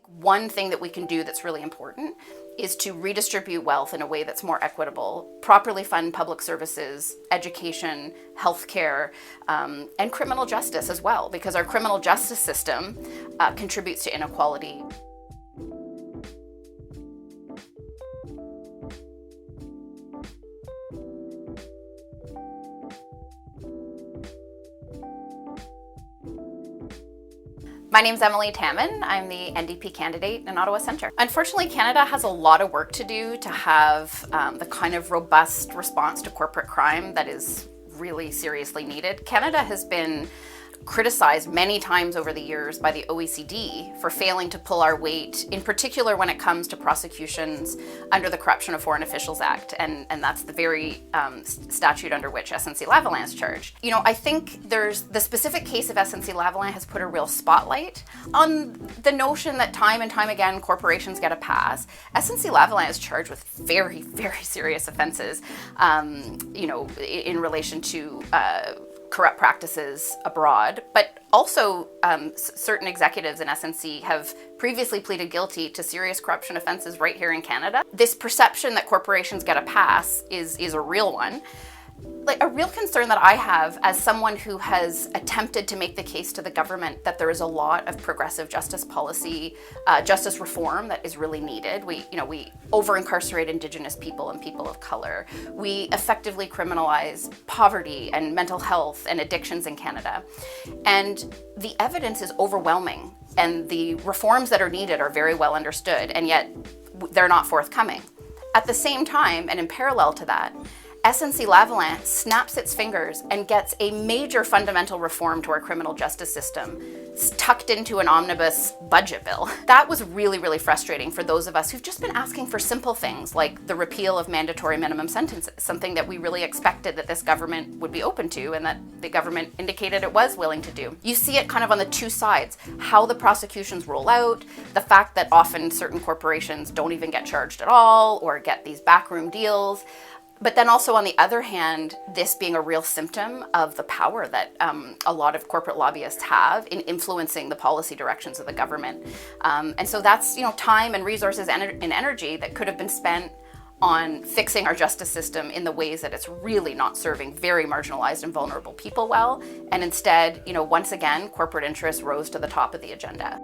one thing that we can do that's really important is to redistribute wealth in a way that's more equitable, properly fund public services, education, healthcare, and criminal justice as well, because our criminal justice system contributes to inequality. My name's Emilie Taman. I'm the NDP candidate in Ottawa-Centre. Unfortunately, Canada has a lot of work to do to have the kind of robust response to corporate crime that is really seriously needed. Canada has been criticized many times over the years by the OECD for failing to pull our weight, in particular when it comes to prosecutions under the Corruption of Foreign Officials Act, and that's the very statute under which SNC-Lavalin is charged. You know, I think there's the specific case of SNC-Lavalin has put a real spotlight on the notion that time and time again corporations get a pass. SNC-Lavalin is charged with very, very serious offenses, you know, in relation to corrupt practices abroad, but also certain executives in SNC have previously pleaded guilty to serious corruption offenses right here in Canada. This perception that corporations get a pass is a real one. Like, a real concern that I have as someone who has attempted to make the case to the government that there is a lot of progressive justice policy, justice reform that is really needed. We over-incarcerate Indigenous people and people of color. We effectively criminalize poverty and mental health and addictions in Canada. And the evidence is overwhelming, and the reforms that are needed are very well understood, and yet they're not forthcoming. At the same time, and in parallel to that, SNC-Lavalin snaps its fingers and gets a major fundamental reform to our criminal justice system tucked into an omnibus budget bill. That was really, really frustrating for those of us who've just been asking for simple things like the repeal of mandatory minimum sentences, something that we really expected that this government would be open to and that the government indicated it was willing to do. You see it kind of on the two sides, how the prosecutions roll out, the fact that often certain corporations don't even get charged at all or get these backroom deals. But then also, on the other hand, this being a real symptom of the power that a lot of corporate lobbyists have in influencing the policy directions of the government. And so that's, you know, time and resources and energy that could have been spent on fixing our justice system in the ways that it's really not serving very marginalized and vulnerable people well. And instead, you know, once again, corporate interests rose to the top of the agenda.